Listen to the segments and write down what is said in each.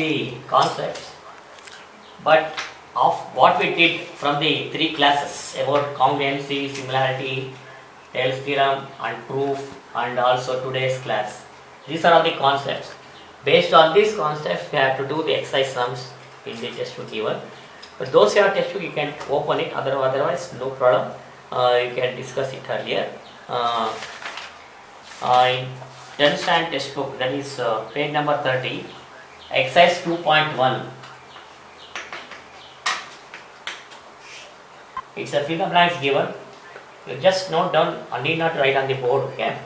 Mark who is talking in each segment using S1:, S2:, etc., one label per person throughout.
S1: the concepts, but of what we did from the 3 classes about congruency, similarity, Taylor's theorem and proof, and also today's class. These are all the concepts. Based on these concepts, we have to do the exercise sums in the textbook given. But those who have textbook, you can open it, otherwise no problem. You can discuss it earlier. In 10th standard textbook, that is page number 30, exercise 2.1. It's a fill the blanks given. You just note down and need not write on the board, okay?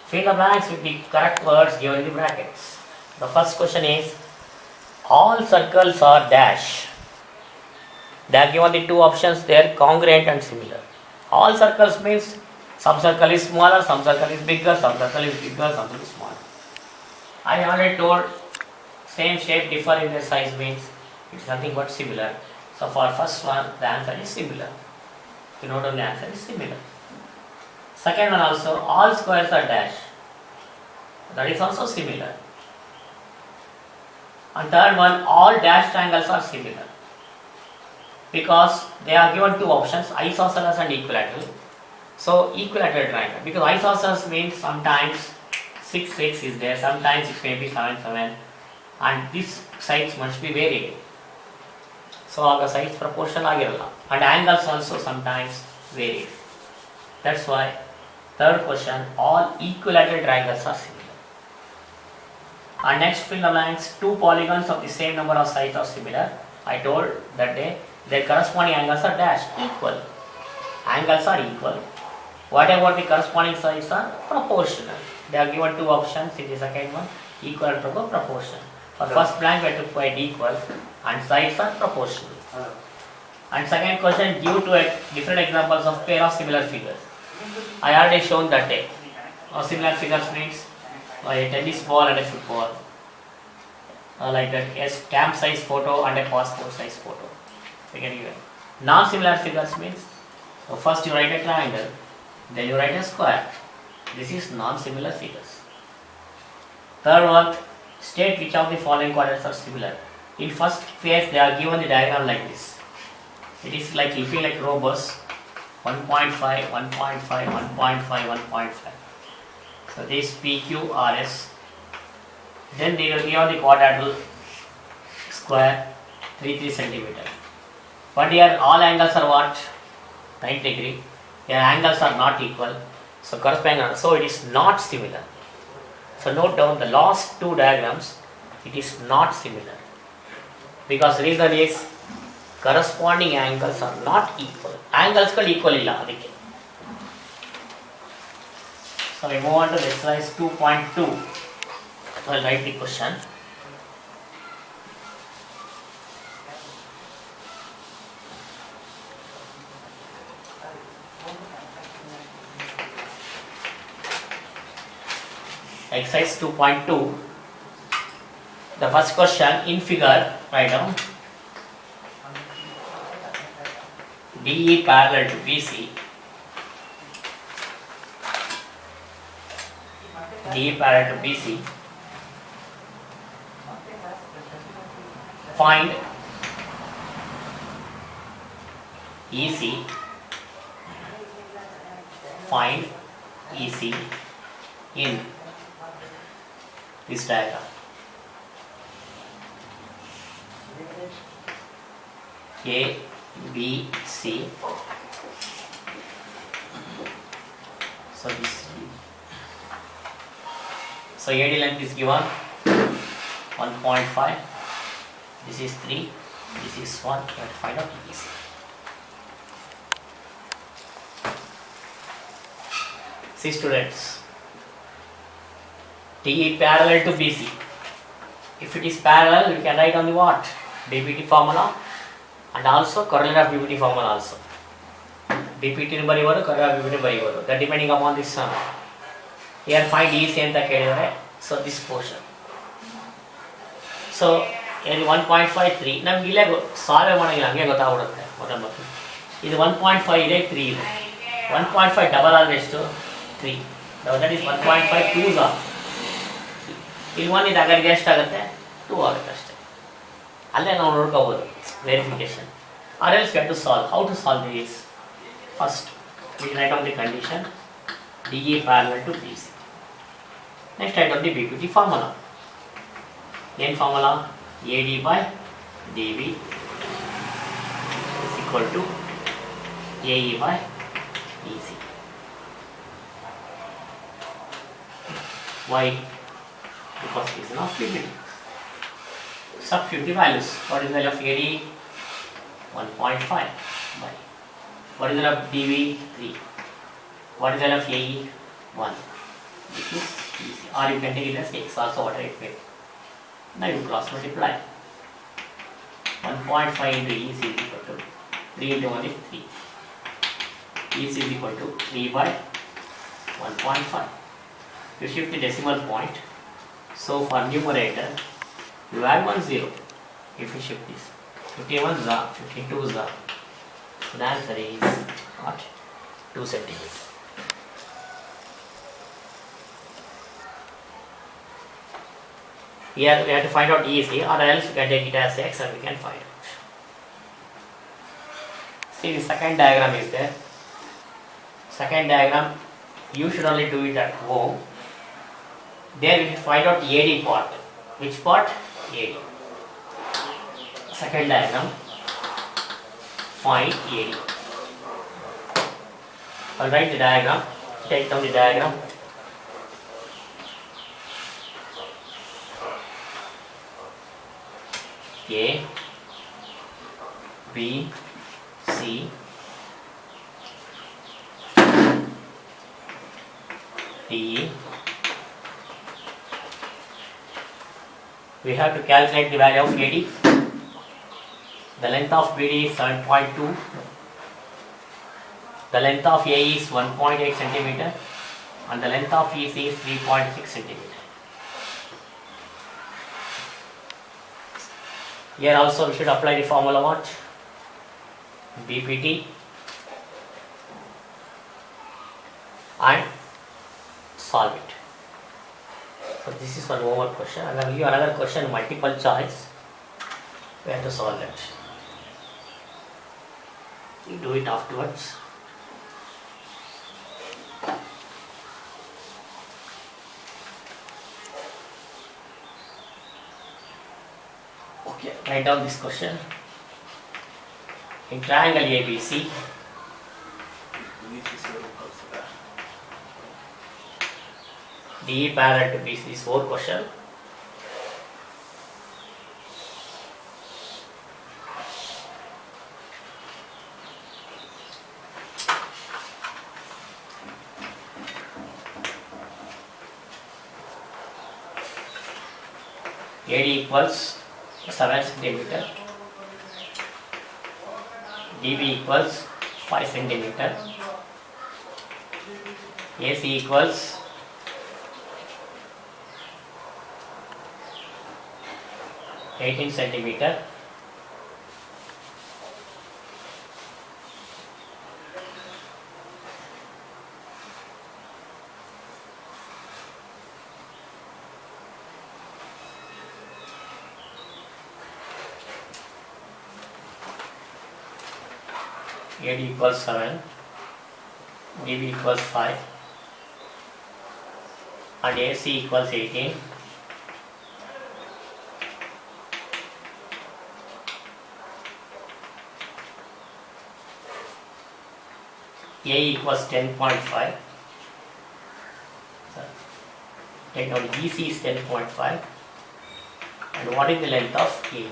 S1: Fill the blanks with the correct words given in the brackets. The first question is, all circles are dash. They are given the 2 options there, congruent and similar. All circles means some circle is smaller, some circle is bigger, some circle is bigger, some circle is smaller. I already told same shape differ in their size means it's nothing but similar. So for first one, the answer is similar. You note down the answer is similar. Second one also, all squares are dash. That is also similar. And third one, all dash triangles are similar. Because they are given 2 options, isosceles and equilateral. So equilateral triangle, because isosceles means sometimes 6, 6 is there, sometimes it may be 7, 7, and these sides must be varied. So all the sides proportional agiralla, and angles also sometimes varied. That's why third question, all equilateral triangles are similar. And next fill the blanks, 2 polygons of the same number of sides are similar. I told that their corresponding angles are dashed equal. Angles are equal. What about the corresponding sides are proportional? They are given 2 options in the second one, equal and proportional. For first blank we have to find equal and sides are proportional. And second question, give 2 different examples of pair of similar figures. I already shown that day. Similar figures means a tennis ball and a football. Like that, a stamp size photo and a passport size photo. Non-similar figures means first you write a triangle, then you write a square. This is non-similar figures. Third one, state which of the following quadrants are similar. In first phase, they are given the diagram like this. It is like looking like robust. 1.5, 1.5, 1.5, 1.5. So this PQRS. Then they will give the quadrilateral square 3 centimeter. But here all angles are what? 90 degree. Here angles are not equal. So corresponding, so it is not similar. So note down the last 2 diagrams, it is not similar. Because reason is corresponding angles are not equal. Angles are equal illa adike. So we move on to the exercise 2.2. I will write the question. Exercise 2.2. The first question in figure, write down DE parallel to BC. DE parallel to BC. Find EC. Find EC in this diagram. A, B, C. So this. So AD length is given 1.5. This is 3. This is 1. You have to find out EC. See students. DE parallel to BC. If it is parallel, we can write on the what? BPT formula and also correlate of BPT formula also. BPT barivodu, correlate of BPT barivodu. That depending upon this sum. Here find EC anta kelidare. So this portion. So here 1.53. ನಮಗೆ ಇಲ್ಲೇ solve ಮಾಡೋಂಗಿಲ್ಲ ಹಂಗೆ ಗೊತ್ತಾಗ್ಬಿಡುತ್ತೆ ಮೊದಲು. ಇದು 1.5 ಇದೆ 3 ಇದೆ. 1.5 double ಆದರೆ ಎಷ್ಟು? 3. Now that is 1.5 2s are. ಇಲ್ಲಿ 1 ಇದು ಹಾಗಾದ್ರೆ ಎಷ್ಟಾಗುತ್ತೆ? 2 ಆಗುತ್ತೆ ಅಷ್ಟೇ. ಅಲ್ಲೇ ನಾವು ನೋಡ್ಕೋಬೋದು verification. Or else get to solve. How to solve this? First we write down the condition DE parallel to BC. Next write down the BPT formula. N formula AD by DB is equal to AE by EC. Why? Because it is not BPT. Substitute the values. What is the value of AD? 1.5 by. What is the value of DB? 3. What is the value of AE? 1. This is easy. Or you can take it as x also, whatever it may. Now you cross multiply. 1.5 into E is equal to 3 into 1 is 3. E is equal to 3 by 1.5. You shift the decimal point. So for numerator, you add 1 0. If you shift this, 51 za, 52 za. So the answer is what? 2 centimeters. Here we have to find out EC, or else we can take it as x and we can find out. See, the second diagram is there. Second diagram, you should only do it at home. There we should find out AD part. Which part? AD. Second diagram, find AD. I'll write the diagram. Take down the diagram. A, B, C, D. We have to calculate the value of AD. The length of BD is 7.2. The length of AE is 1.8 centimeter, and the length of EC is 3.6 centimeter. Here also we should apply the formula what? BPT and solve it. So this is one homework question. I will give you another question, multiple choice. We have to solve that. You do it afterwards. Okay, write down this question. In triangle ABC, DE parallel to BC is 4 question. AD equals 7 centimeter, DB equals 5 centimeter, AC equals 18 centimeter, AD equals 7, DB equals 5, and AC equals 18. A equals 10.5. So, take out EC is 10.5. And what is the length of AE?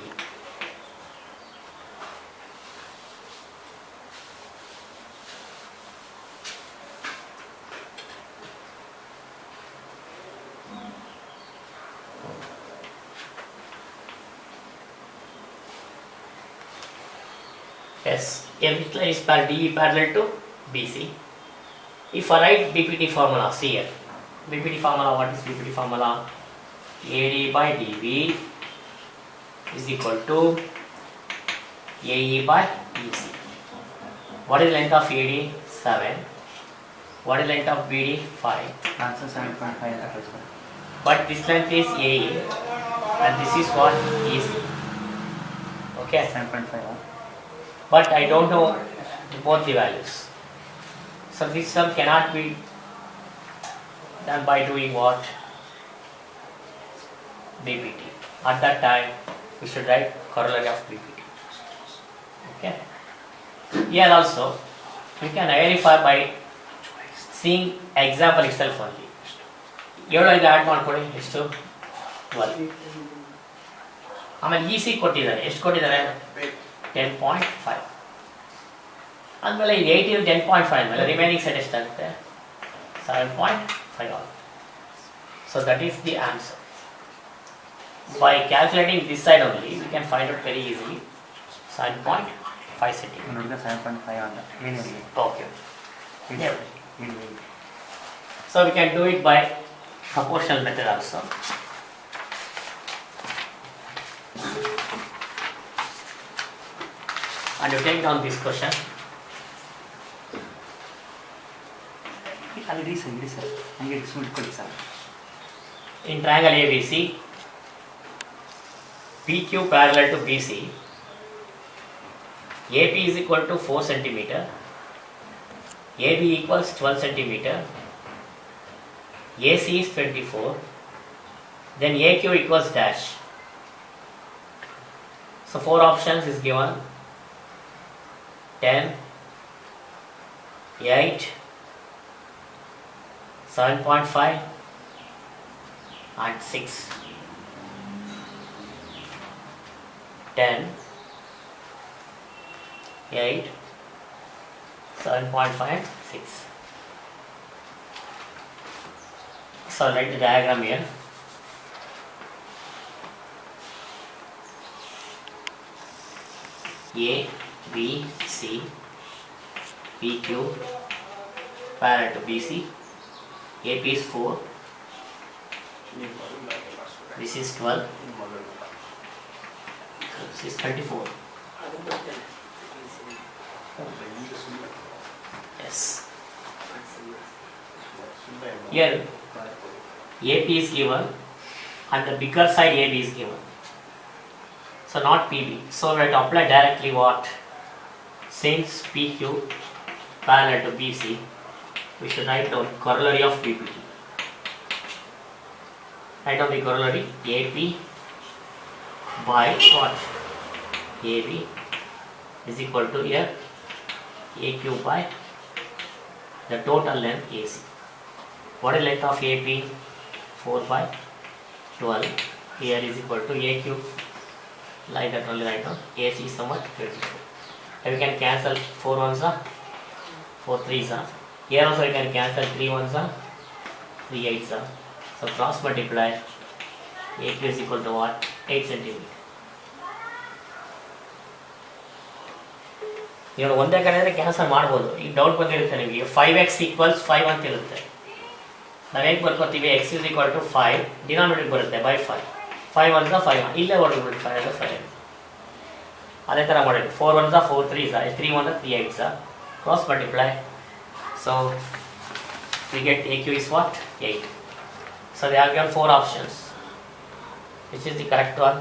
S1: Yes, every line is DE parallel to BC. If I write BPT formula, see here. BPT formula, what is BPT formula? AD by DB is equal to AE by EC. What is the length of AD? 7. What is the length of BD? 5.
S2: Answer 7.5.
S1: But this length is AE and this is what EC. Okay,
S2: 7.5.
S1: but I don't know both the values. So this sum cannot be done by doing what? BPT. At that time, we should write corollary of BPT. Okay. Here also, we can verify by seeing example itself only. 7 5 add ಮಾಡ್ಕೊಳ್ಳಿ ಎಷ್ಟು 12. ಆಮೇಲೆ E C ಕೊಟ್ಟಿದ್ದಾರೆ, ಎಷ್ಟು ಕೊಟ್ಟಿದ್ದಾರೆ? 10.5. ಆದಮೇಲೆ 18 10.5 ಆದಮೇಲೆ remaining set ಎಷ್ಟಾಗುತ್ತೆ? 7.5 ಆಗುತ್ತೆ. So that is the answer. By calculating this side only, we can find out very easily 7.5 centimeter.
S2: ನೋಡಿದ್ರೆ 7.5 ಅಂತ ಏನಿರಲಿ.
S1: Okay.
S2: ಇಲ್ಲ.
S1: So we can do it by proportional method also. And you take down this question.
S2: ಅಲ್ಲಿ ಇಡಿ sir ಹಂಗೆ ಇಟ್ಕೊಳ್ಳಿ sir.
S1: In triangle ABC, PQ parallel to BC, AP is equal to 4 centimeter, AB equals 12 centimeter, AC is 24, then AQ equals dash. So 4 options is given: 10, 8, 7.5 and 6. 10, 8, 7.5, 6. So write the diagram here. A, B, C, PQ parallel to BC. AP is 4. This is 12. This is 34. Yes. Here AP is given and the bigger side AB is given. So not PB. So we have to apply directly what? Since PQ parallel to BC, we should write down corollary of BPT. Write down the corollary AP by what? AB is equal to here AQ by the total length AC. What is length of AP? 4 by 12. Here is equal to AQ. Like that only write down. AC is how much? 24. And we can cancel 4 ones, 4 3s. Here also we can cancel 3 ones, 3 8s. So cross multiply. AQ is equal to what? 8 centimeter. ಇವಾಗ ಒಂದೇ ಕಡೆ ಅಂದರೆ cancel ಮಾಡ್ಬೋದು. ಈಗ doubt ಬಂದಿರುತ್ತೆ ನಿಮಗೆ 5x equals 5 ಅಂತ ಇರುತ್ತೆ. ನಾವು ಹೇಗೆ ಬರ್ಕೋತೀವಿ? x is equal to 5 denominator ಬರುತ್ತೆ ಬೈ 5. 5 1 5 ಇಲ್ಲೇ ಹೊಡೆದ್ಬಿಡಿ 5 5. ಅದೇ ಥರ ಮಾಡಿ 4 1 4 3 3 1 3 8 cross multiply. So we get AQ is what? 8. So they have given 4 options. Which is the correct one?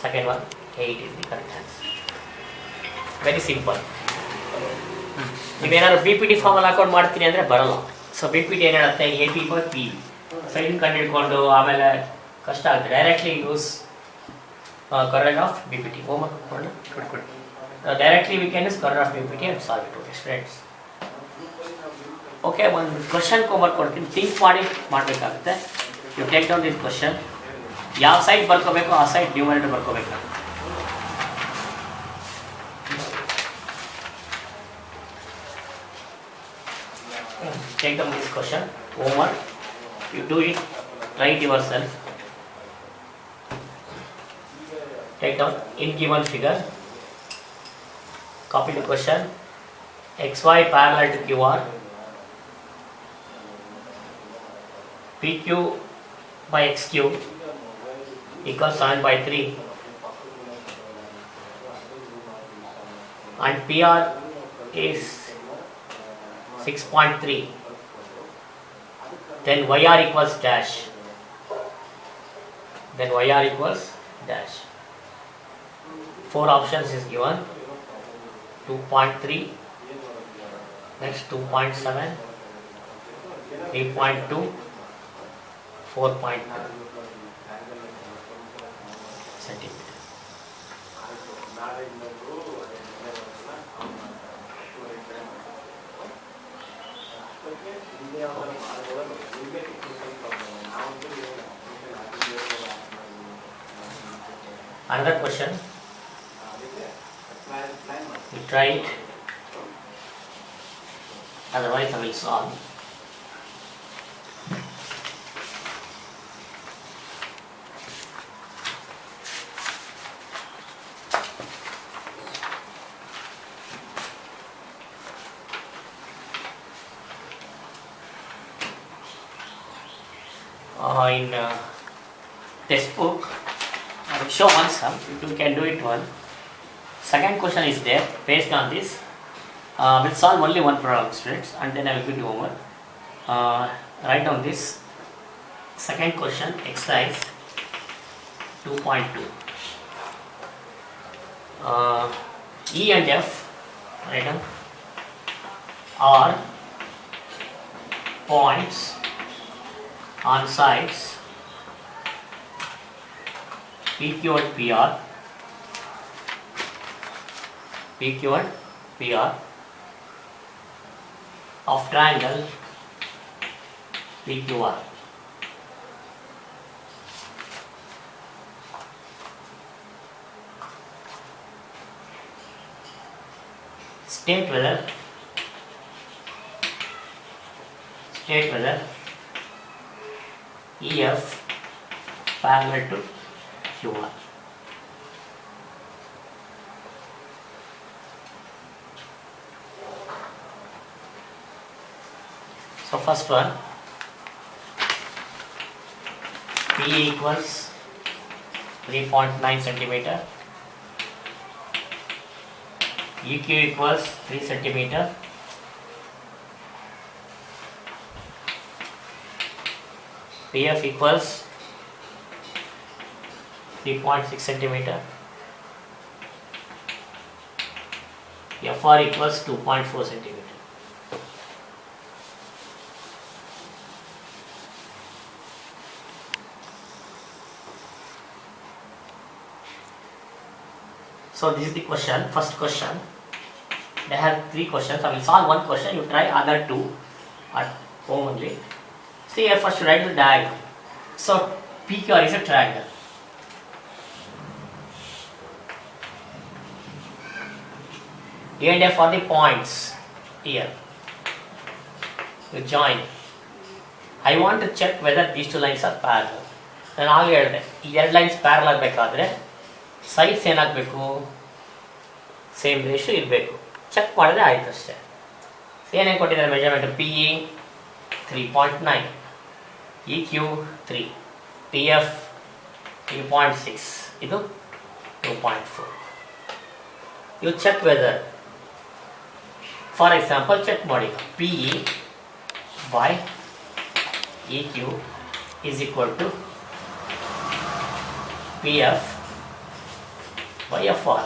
S1: Second one, 8 is the correct answer. Very simple. ನೀವೇನಾದ್ರು BPT ಫಾರ್ಮಲ್ಲಿ ಹಾಕೊಂಡು ಮಾಡ್ತೀನಿ ಅಂದರೆ ಬರಲ್ಲ. ಸೊ BPT ಏನು ಹೇಳುತ್ತೆ? AP by PB. ಸೊ ಇದನ್ನು ಕಂಡುಹಿಡ್ಕೊಂಡು ಆಮೇಲೆ ಕಷ್ಟ ಆಗುತ್ತೆ. Directly use corollary of BPT. Homework ಕೊಡಿ. Directly we can use corollary of BPT and solve it with students. Okay, ಒಂದು ಕ್ವಶನ್ ಹೋಮ್ವರ್ಕ್ ಕೊಡ್ತೀನಿ, ಥಿಂಕ್ ಮಾಡಿ ಮಾಡಬೇಕಾಗುತ್ತೆ. You take down this question. ಯಾವ ಸೈಡ್ ಬರ್ಕೋಬೇಕು ಆ ಸೈಡ್ ನ್ಯೂಮರೇಟರ್ ಬರ್ಕೋಬೇಕಾಗುತ್ತೆ. Take down this question, homework, you do it, write yourself. Take down in given figure, copy the question, xy parallel to QR, PQ by XQ equals 7 by 3 and PR is 6.3. Then YR equals dash. then yr equals dash. 4 options is given. 2.3, next 2.7, 3.2, 4.2 centimeter. Another question, we try it, otherwise I will solve. In textbook, I will show one sum, you can do it one. Second question is there, based on this, we'll solve only one problem, students, and then I will give you homework. Write down this. Second question, exercise 2.2. E and F, write down, are points on sides PQ and PR, PQ and PR of triangle PQR. State whether EF parallel to QR. So first one, PE equals 3.9 centimeter, EQ equals 3 centimeter, PF equals 3.6 centimeter, FR equals 2.4 centimeter. So this is the question, first question. They have 3 questions. I will solve one question, you try other 2 at home only. See here, first write the diagram. So PQR is a triangle. A and F are the points here. You join. I want to check whether these 2 lines are parallel. ನಾನು ಆಗಲೇ ಹೇಳಿದೆ, ಈ 2 lines parallel ಆಗಬೇಕಾದ್ರೆ sides ಏನಾಗಬೇಕು, same ratio ಇರಬೇಕು. Check ಮಾಡಿದ್ರೆ ಆಯ್ತು ಅಷ್ಟೇ. ಏನೇನು ಕೊಟ್ಟಿದ್ದಾರೆ measurement, P E 3.9, E Q 3, T F 3.6, ಇದು 2.4. You check whether, for example check ಮಾಡಿ, P E by E Q is equal to P F by FR.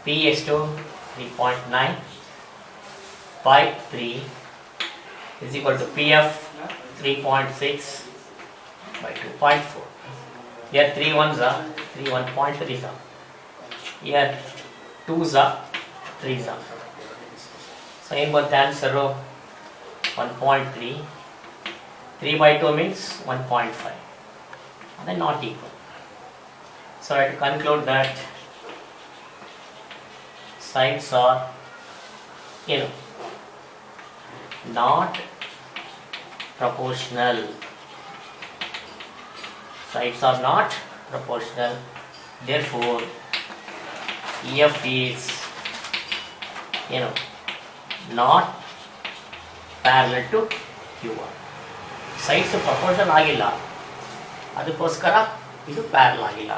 S1: P is to 3.9 by 3 is equal to PF 3.6 by 2.4. Here 3 ones are 3 1.3s are. Here 2s are 3s are. So in both answer 1.3. 3 by 2 means 1.5. And then not equal. So I conclude that sides are, not proportional. Sides are not proportional. Therefore, EF is, not parallel to QR. Sides proportional ಆಗಿಲ್ಲ, ಅದಕ್ಕೋಸ್ಕರ ಇದು parallel ಆಗಿಲ್ಲ.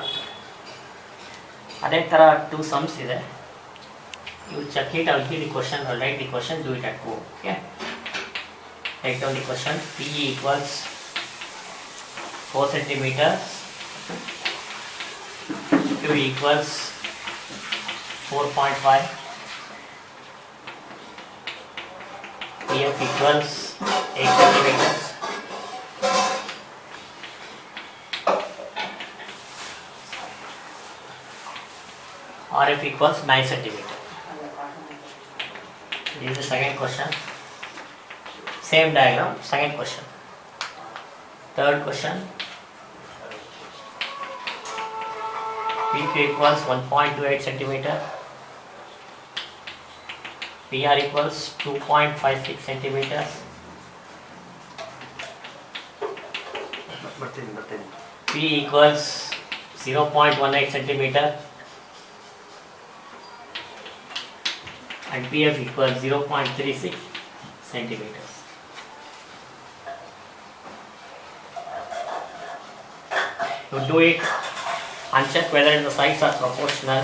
S1: ಅದೇ ಥರ 2 sums ಇದೆ. You check it, I will give the question, or write the question, do it at home. Okay? Write down the question. PE equals 4 centimeters Q equals 4.5. PF equals 8 centimeters. RF equals 9 centimeter. This is the second question. Same diagram, second question. Third question. PP equals 1.28 centimeter. PR equals 2.56 centimeters.
S2: ಬರ್ತೀನಿ
S1: P equals 0.18 centimeter. And PF equals 0.36 centimeters. You do it and check whether the sides are proportional.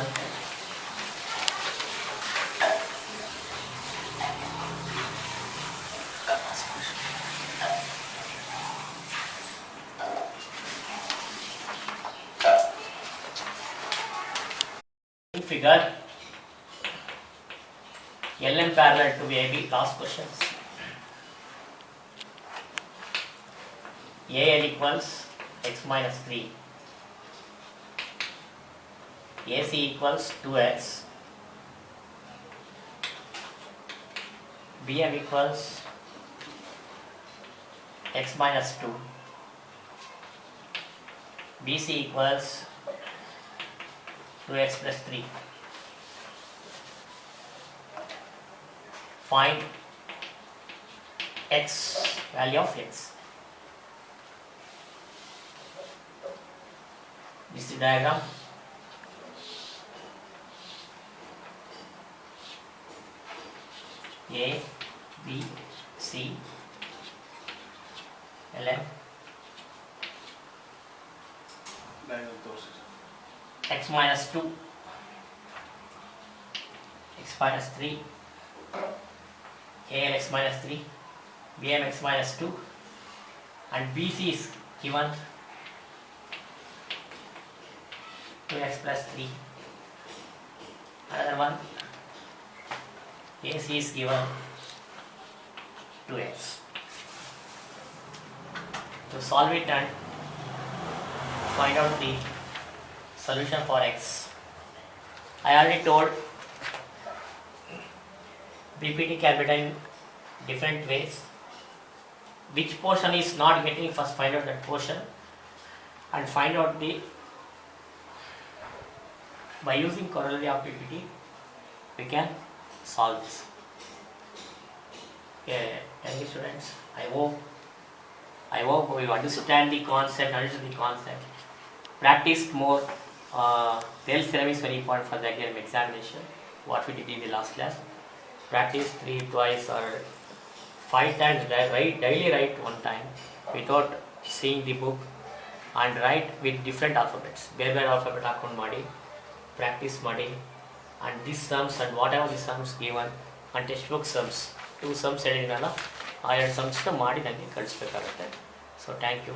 S1: In figure, LM parallel to AB, last questions. AL equals x minus 3. AC equals 2x. BM equals x minus 2. BC equals 2x plus 3. Find x, value of x. This is the diagram. A, B, C, LM, x minus 2, x minus 3, AL x minus 3, BM x minus 2, and BC is given 2x plus 3. Another one, AC is given 2x. To solve it and find out the solution for x, I already told BPT can be done in different ways. Which portion is not getting, first find out that portion and find out the, by using corollary of BPT we can solve this. Okay, thank you students. I hope you understand the concept, Practice more. Real theorem is very important for the examination. What we did in the last class. Practice 3 twice or 5 times. Daily write 1 time without seeing the book and write with different alphabets. Bare alphabet ಹಾಕೊಂಡು ಮಾಡಿ practice ಮಾಡಿ and these sums and whatever the sums given and textbook sums 2 sums ಹೇಳಿದ್ರಲ್ಲ ಆ 2 sums ಮಾಡಿ ನನಗೆ ಕಳಿಸ್ಬೇಕಾಗುತ್ತೆ. So thank you.